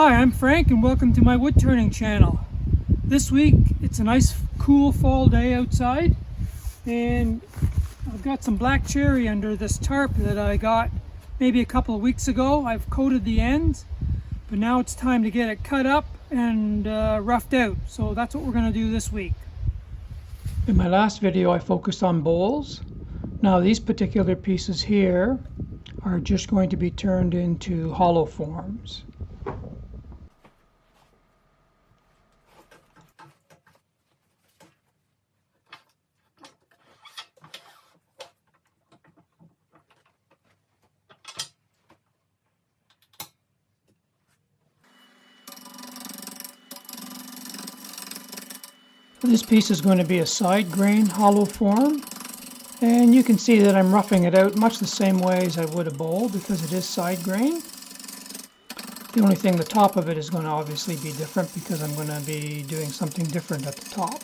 Hi, I'm Frank and welcome to my woodturning channel. This week it's a nice cool fall day outside and I've got some black cherry under this tarp that I got maybe a couple of weeks ago. I've coated the ends, but now it's time to get it cut up and roughed out. So that's what we're going to do this week. In my last video I focused on bowls. Now these particular pieces here are just going to be turned into hollow forms. This piece is going to be a side grain hollow form, and you can see that I'm roughing it out much the same way as I would a bowl because it is side grain. The only thing, the top of it is going to obviously be different because I'm going to be doing something different at the top.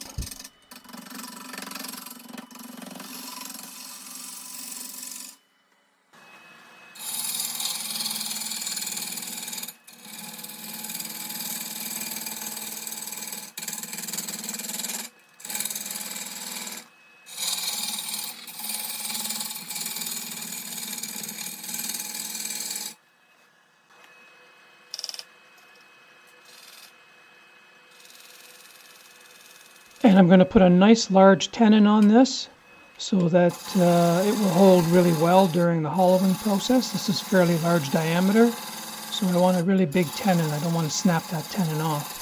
And I'm going to put a nice large tenon on this so that it will hold really well during the hollowing process. This is fairly large diameter, so I want a really big tenon. I don't want to snap that tenon off.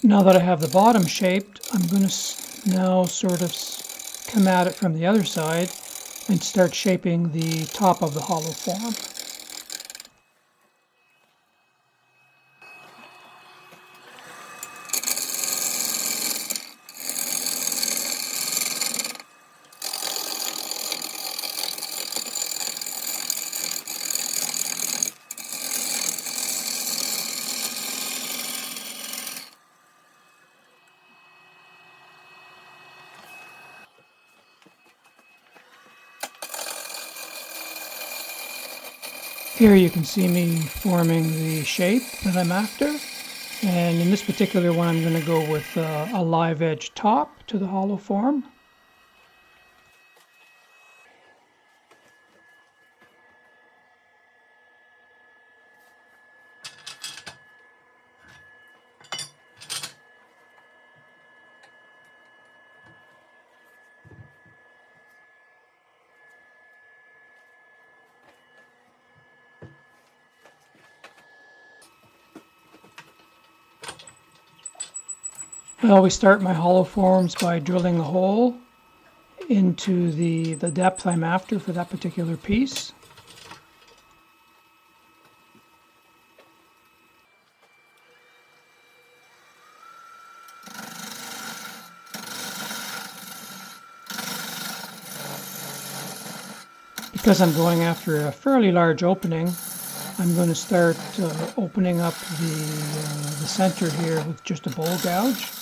Now that I have the bottom shaped, I'm going to now sort of come at it from the other side and start shaping the top of the hollow form. Here you can see me forming the shape that I'm after, and in this particular one I'm going to go with a live edge top to the hollow form. I always start my hollow forms by drilling a hole into the depth I'm after for that particular piece. Because I'm going after a fairly large opening, I'm going to start opening up the center here with just a bowl gouge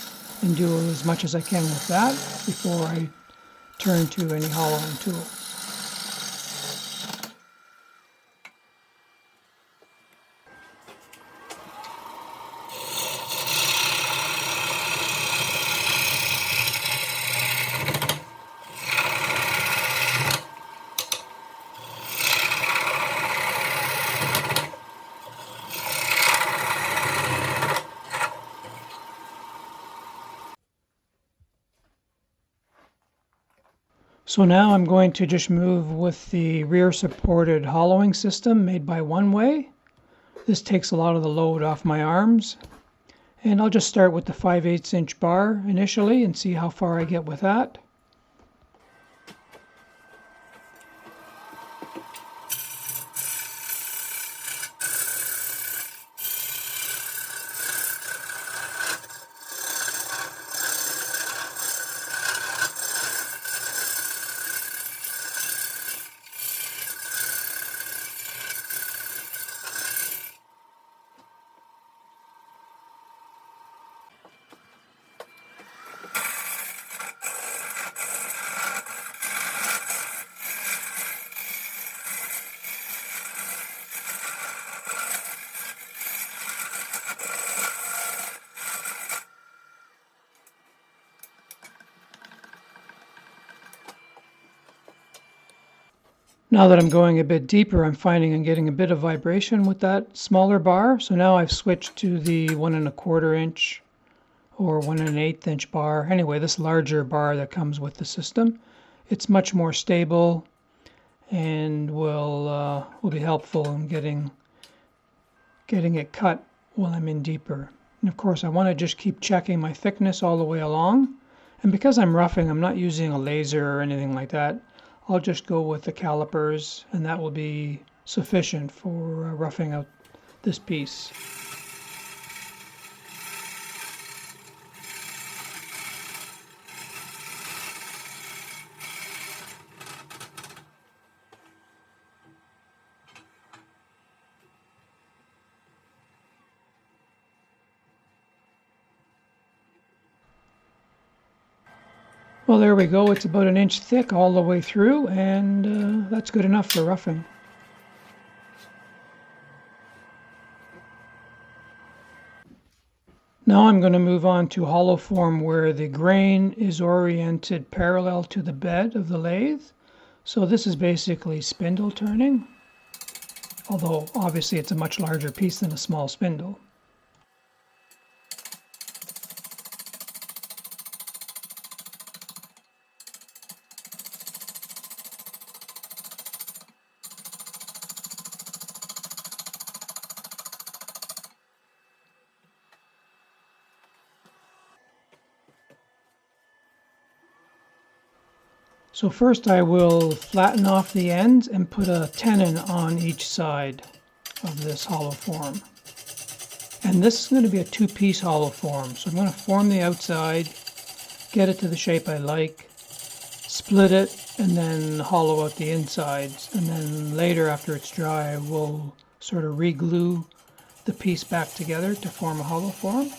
and do as much as I can with that before I turn to any hollowing tool. So now I'm going to just move with the rear supported hollowing system made by One Way. This takes a lot of the load off my arms. And I'll just start with the 5/8 inch bar initially and see how far I get with that. Now that I'm going a bit deeper, I'm finding I'm getting a bit of vibration with that smaller bar. So now I've switched to the 1¼ inch or 1/8 inch bar. Anyway, this larger bar that comes with the system. It's much more stable and will be helpful in getting it cut while I'm in deeper. And of course, I want to just keep checking my thickness all the way along. And because I'm roughing, I'm not using a laser or anything like that. I'll just go with the calipers, and that will be sufficient for roughing out this piece. Well, there we go. It's about 1 inch thick all the way through, and that's good enough for roughing. Now I'm going to move on to hollow form where the grain is oriented parallel to the bed of the lathe. So this is basically spindle turning, although obviously it's a much larger piece than a small spindle. So first I will flatten off the ends and put a tenon on each side of this hollow form. And this is going to be a two-piece hollow form. So I'm going to form the outside, get it to the shape I like, split it, and then hollow out the insides. And then later, after it's dry, we'll sort of re-glue the piece back together to form a hollow form.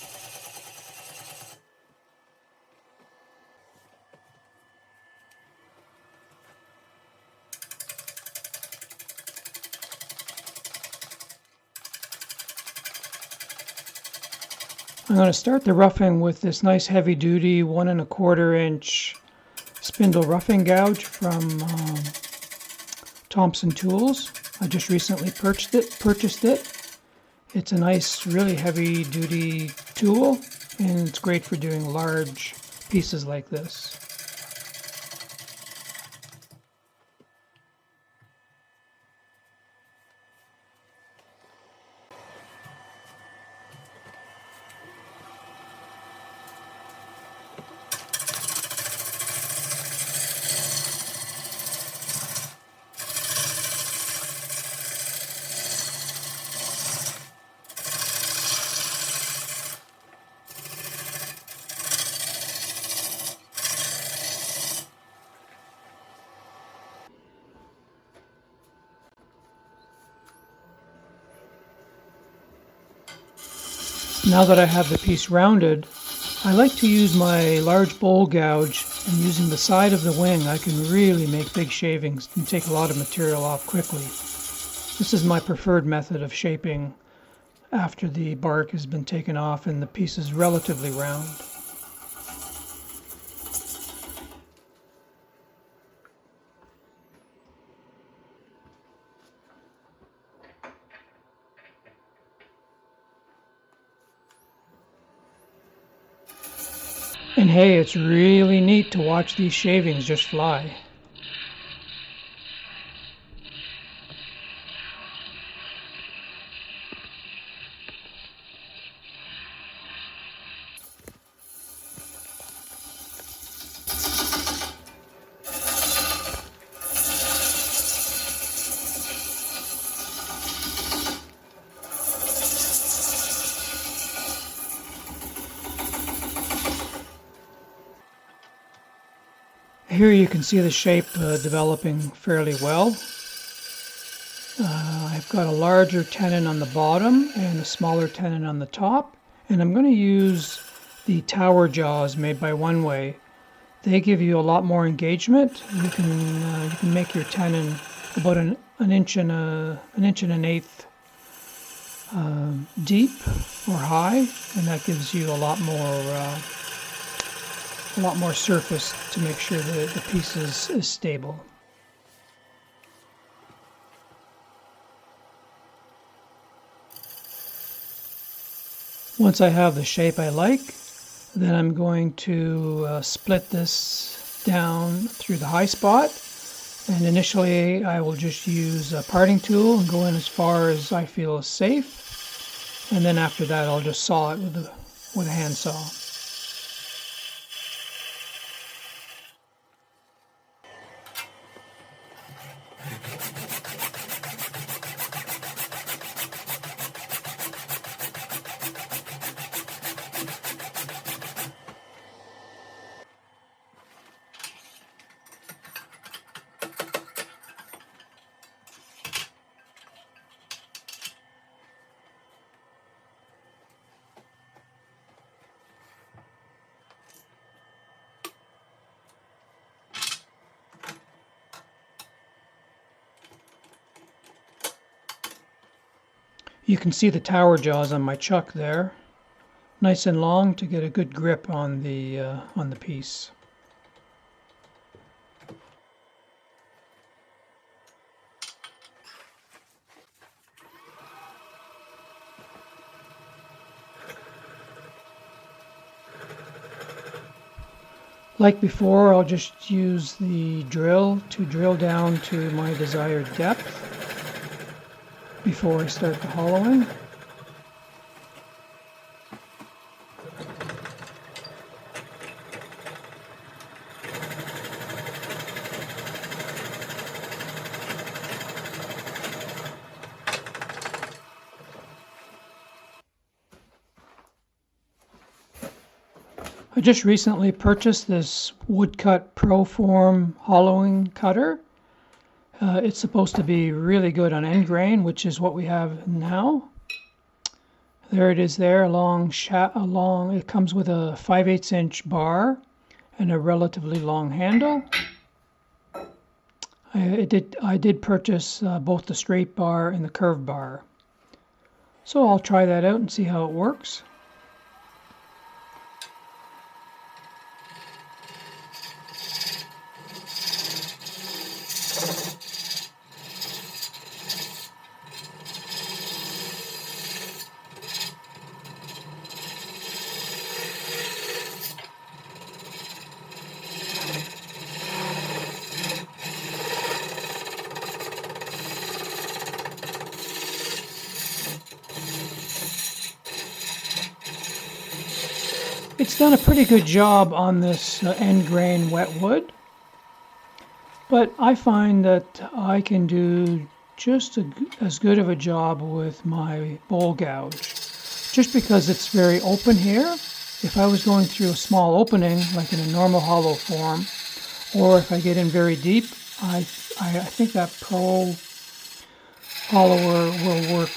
I'm going to start the roughing with this nice heavy-duty 1¼ inch spindle roughing gouge from Thompson Tools. I just recently purchased it. It's a nice, really heavy-duty tool, and it's great for doing large pieces like this. Now that I have the piece rounded, I like to use my large bowl gouge, and using the side of the wing I can really make big shavings and take a lot of material off quickly. This is my preferred method of shaping after the bark has been taken off and the piece is relatively round. And hey, it's really neat to watch these shavings just fly. Here you can see the shape developing fairly well. I've got a larger tenon on the bottom and a smaller tenon on the top, and I'm going to use the tower jaws made by One Way. They give you a lot more engagement. You can make your tenon about an inch and an eighth deep or high, and that gives you a lot more surface to make sure that the piece is stable. Once I have the shape I like, then I'm going to split this down through the high spot. And initially I will just use a parting tool and go in as far as I feel is safe. And then after that I'll just saw it with a handsaw. You can see the tower jaws on my chuck there, nice and long to get a good grip on the piece. Like before, I'll just use the drill to drill down to my desired depth before I start the hollowing. I just recently purchased this Woodcut ProForm hollowing cutter. It's supposed to be really good on end grain, which is what we have now. There it is there, it comes with a 5/8 inch bar and a relatively long handle. I did purchase both the straight bar and the curved bar. So I'll try that out and see how it works. It's done a pretty good job on this end grain wet wood, but I find that I can do just as good of a job with my bowl gouge. Just because it's very open here, if I was going through a small opening, like in a normal hollow form, or if I get in very deep, I think that Pro hollower will work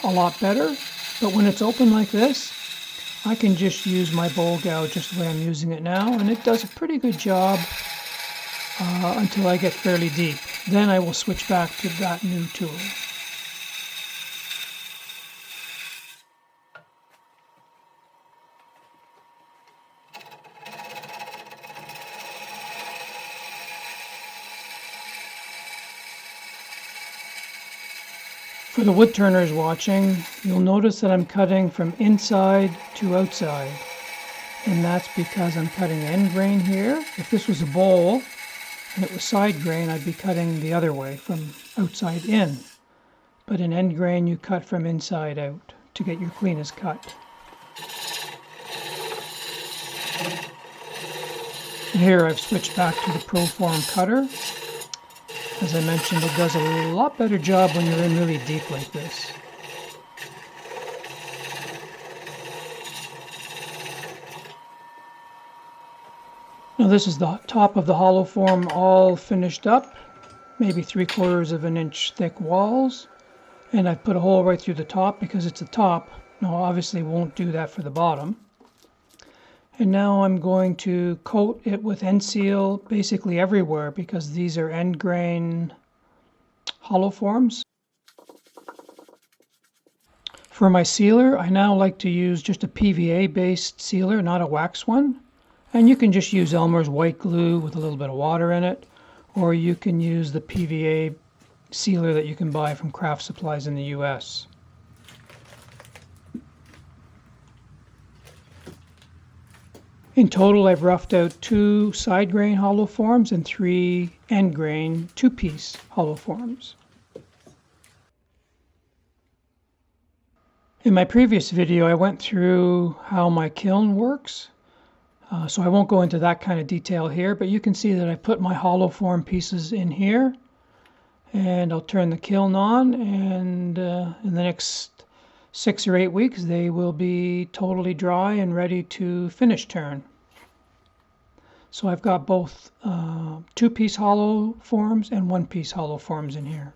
a lot better. But when it's open like this, I can just use my bowl gouge just the way I'm using it now, and it does a pretty good job until I get fairly deep. Then I will switch back to that new tool. For the wood turners watching, you'll notice that I'm cutting from inside to outside. And that's because I'm cutting end grain here. If this was a bowl and it was side grain, I'd be cutting the other way, from outside in. But in end grain, you cut from inside out to get your cleanest cut. And here I've switched back to the ProForm cutter. As I mentioned, it does a lot better job when you're in really deep like this. Now this is the top of the hollow form all finished up, maybe 3/4 of an inch thick walls, and I've put a hole right through the top because it's a top. Now obviously won't do that for the bottom. And now I'm going to coat it with end seal basically everywhere because these are end grain hollow forms. For my sealer, I now like to use just a PVA based sealer, not a wax one. And you can just use Elmer's white glue with a little bit of water in it, or you can use the PVA sealer that you can buy from craft supplies in the US. In total, I've roughed out 2 side grain hollow forms and 3 end grain 2-piece hollow forms. In my previous video, I went through how my kiln works, so I won't go into that kind of detail here, but you can see that I put my hollow form pieces in here, and I'll turn the kiln on, and in the next 6 or 8 weeks they will be totally dry and ready to finish turn. So I've got both 2-piece hollow forms and 1-piece hollow forms in here.